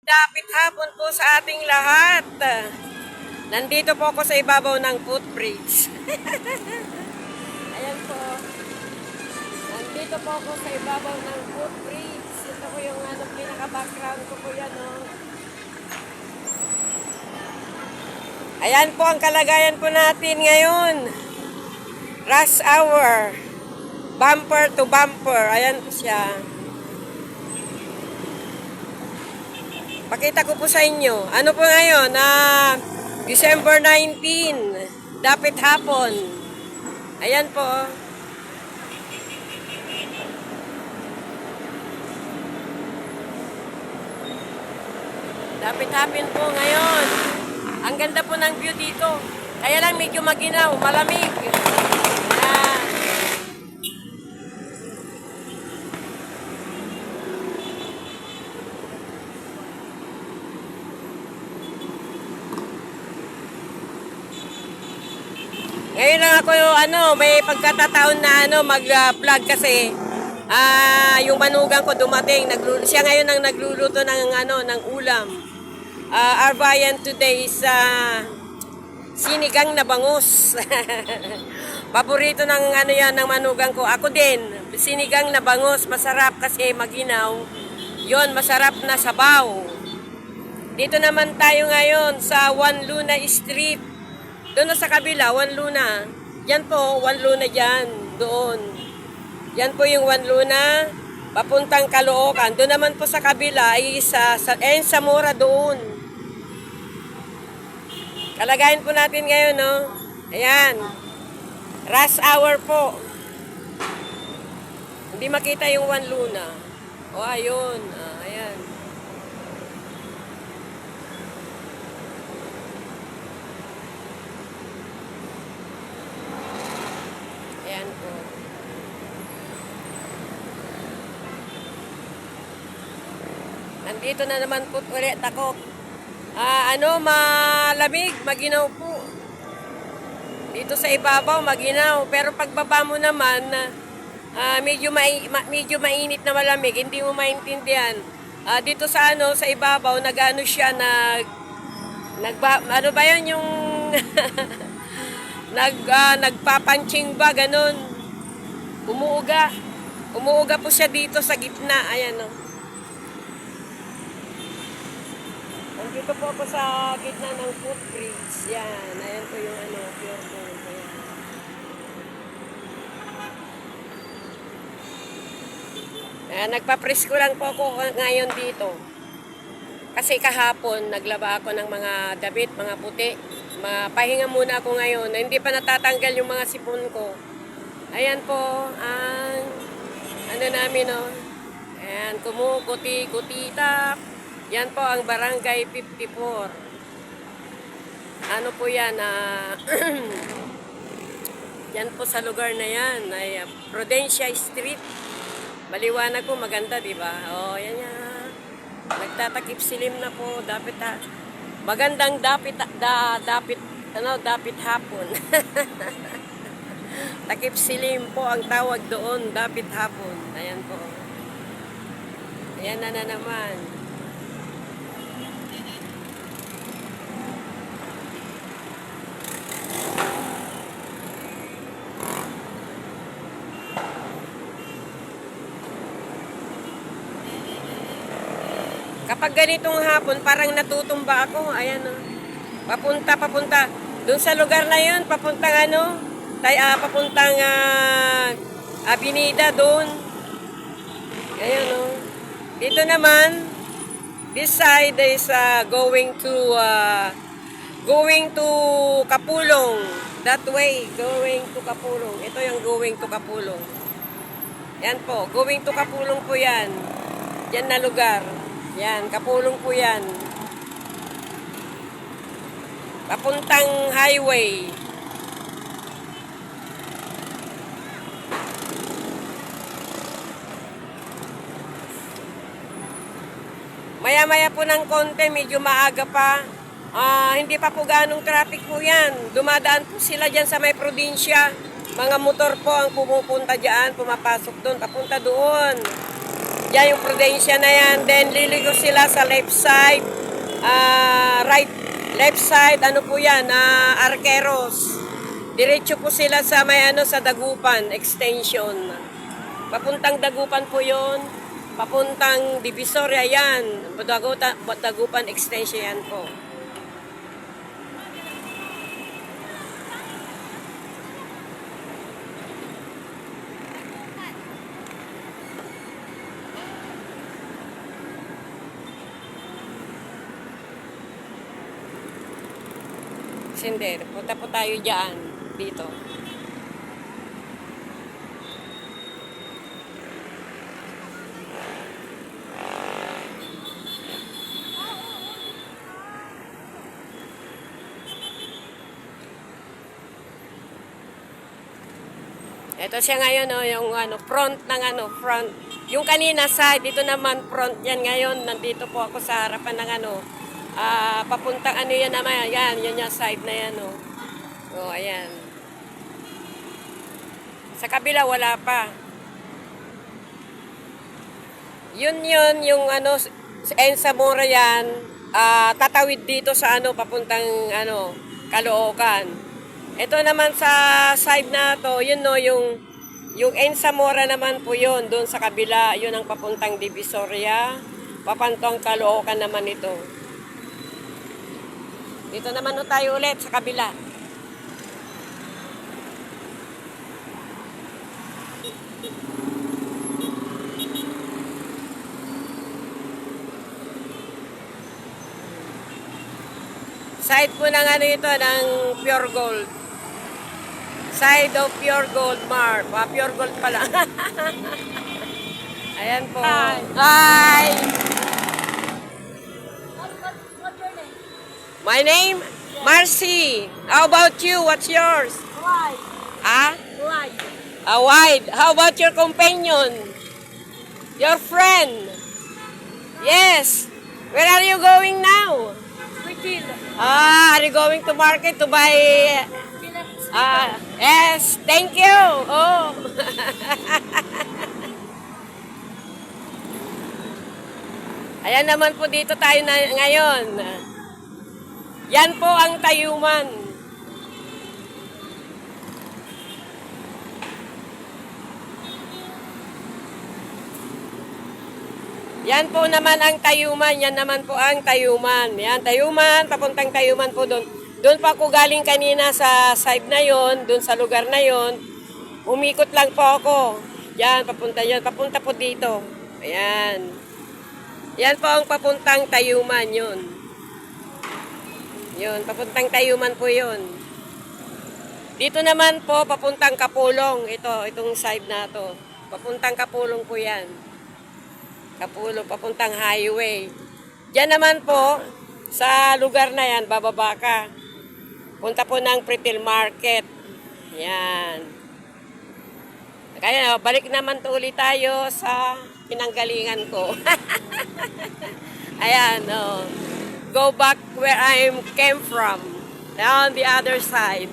Dapit hapon po sa ating lahat. Nandito po ako sa ibabaw ng footbridge. Ayan po. Nandito po ako sa ibabaw ng footbridge. Ito po yung pinaka-background ko po yan. Oh. Ayan po ang kalagayan po natin ngayon. Rush hour. Bumper to bumper. Ayan po siya. Pakita ko po sa inyo. Ano po ngayon? December 19. Dapit hapon. Ayan po. Dapit hapon po ngayon. Ang ganda po ng view dito. Kaya lang medyo maginaw, malamig. Ayan. Ngayon lang ako may pagkatataon na mag-vlog kasi yung manugang ko dumating, siya ngayon ang nagluluto ng ulam. Our viand today is sinigang na bangus. Paborito ng ng manugang ko. Ako din, sinigang na bangus, masarap kasi maginaw. 'Yon, masarap na sabaw. Dito naman tayo ngayon sa Juan Luna Street. Doon na sa kabila, Juan Luna. Yan po, Juan Luna dyan. Doon. Yan po yung Juan Luna. Papuntang Caloocan. Doon naman po sa kabila ay sa Mora doon. Kalagayan po natin ngayon, no? Ayan. Rush hour po. Hindi makita yung Juan Luna. O, ayun. Ayan. Ayan po. Nandito na naman po ulit ako. Malamig, maginaw po. Dito sa ibabaw, maginaw. Pero pagbaba mo naman, medyo mainit na malamig. Hindi mo maintindihan. Dito sa sa ibabaw, siya, ano ba yun yung nagpapanching ba, ganun. Umuuga. Umuuga po siya dito sa gitna. Ayan, o. Nandito po ako sa gitna ng footbridge. Yan. Ayan po yung pure gold. Ayan. Nagpapresko lang po ako ngayon dito. Kasi kahapon, naglaba ako ng mga damit, mga puti. Pahinga muna ako ngayon. Hindi pa natatanggal yung mga sipon ko. Ayan po, ang namin, no. Ayan, kumukuti-kutitap. Yan po ang Barangay 54. Ano po yan? Yan po sa lugar na yan. Ay, Prudencia Street. Maliwanag po, maganda, di ba? Oh, yan yan. Nagtatakip silim na po. Magandang dapit hapon. Takip silim po ang tawag doon, dapit hapon. Ayan po. Ayan na naman. Kapag ganitong hapon, parang natutumba ako. Ayan, o. Papunta. Doon sa lugar na yun, papuntang papuntang Avenida doon. Ayan, o. Dito naman, this side is going to Kapulong. That way, going to Kapulong. Ito yung going to Kapulong. Yan po, going to Kapulong po yan. Yan na lugar. Yan, Kapulong po yan. Papuntang highway. Maya-maya po ng konti, medyo maaga pa. Hindi pa po ganong traffic po yan. Dumadaan po sila dyan sa may probinsya. Mga motor po ang pumupunta dyan, pumapasok doon, papunta doon. Diyan yung Prudencia na yan. Then liliko sila sa left side. Left side, ano po yan? Arqueros. Diretso po sila sa may ano sa Dagupan extension. Papuntang Dagupan po 'yon. Papuntang Divisoria yan. Dagupan extension yan po. Sinder, punta po tayo dyan, dito. Ito siya ngayon, oh, yung ano, front ng ano, front. Yung kanina side, dito naman front yan ngayon. Nandito po ako sa harapan ng ano, papuntang ano yan naman, yan yung side na yan, oh. Oh, ayan. Sa kabila, wala pa. Yun, yung ano, Ensamora yan, tatawid dito sa ano, papuntang ano, Caloocan. Ito naman sa side na to, yun no, yung Ensamora naman po yun, doon sa kabila, yun ang papuntang Divisoria, papantong Caloocan naman ito. Dito naman no tayo ulit sa kabila. Side po ng ano ito, ng Pure Gold. Side of Pure Gold Mart. Pure Gold pala. Ayan po. Hi! Hi! What's your name? My name? Marcy. How about you? What's yours? Wide. Ah? Wide. Wide. How about your companion? Your friend? Yes. Where are you going now? Quickil. Are you going to market to buy? Yes. Thank you. Oh. Ayan naman po dito tayo na ngayon. Yan po ang Tayuman. Yan po naman ang Tayuman. Yan naman po ang Tayuman. Yan, Tayuman. Papuntang Tayuman po doon. Doon pa ako galing kanina sa side na yon, doon sa lugar na yon. Umikot lang po ako. Yan, papunta yon. Papunta po dito. Ayan. Yan po ang papuntang Tayuman yon. Yun, papuntang Tayuman po yun. Dito naman po, papuntang Kapulong. Itong side na to. Papuntang Kapulong po yan. Kapulong, papuntang highway. Diyan naman po, sa lugar na yan, bababa ka. Punta po ng Pretil Market. Yan. Kaya balik naman to ulit tayo sa pinanggalingan ko. Ayan, oh. Go back where I came from. On the other side.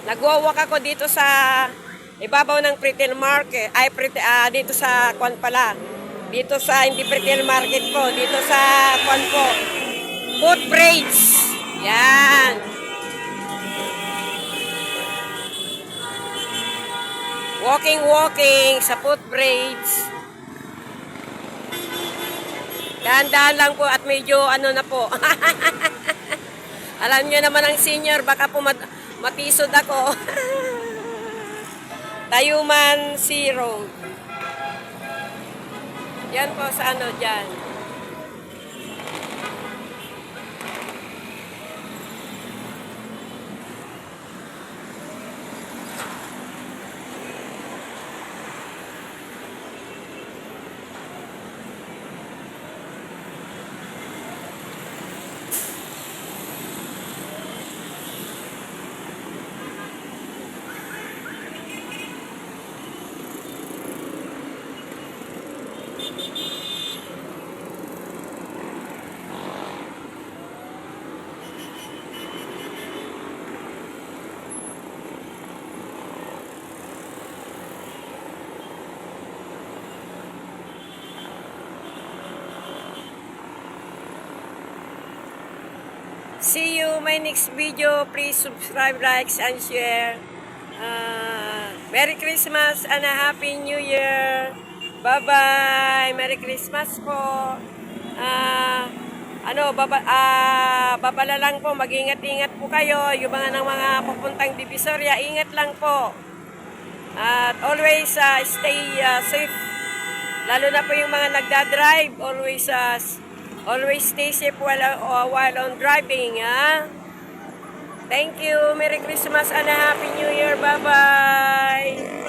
Nagwawak ako dito sa ibabaw ng Pretil Market. Dito sa Kwan pala. Dito sa, hindi Pretil Market po. Dito sa Kwan po. Footbridge. Yan. Walking sa footbridge. Dahan-dahan lang po at medyo ano na po. Alam nyo naman ang senior, baka po matisod ako. Tayuman Sea Road. Yan po sa ano dyan. See you my next video. Please subscribe, likes, and share. Merry Christmas and a Happy New Year. Bye-bye. Merry Christmas po. Babala lang po. Mag-ingat-ingat po kayo. Yung mga pupuntang Divisoria, ingat lang po. At always stay safe. Lalo na po yung mga nagda-drive. Always stay safe while on driving. Thank you. Merry Christmas and a Happy New Year. Bye-bye.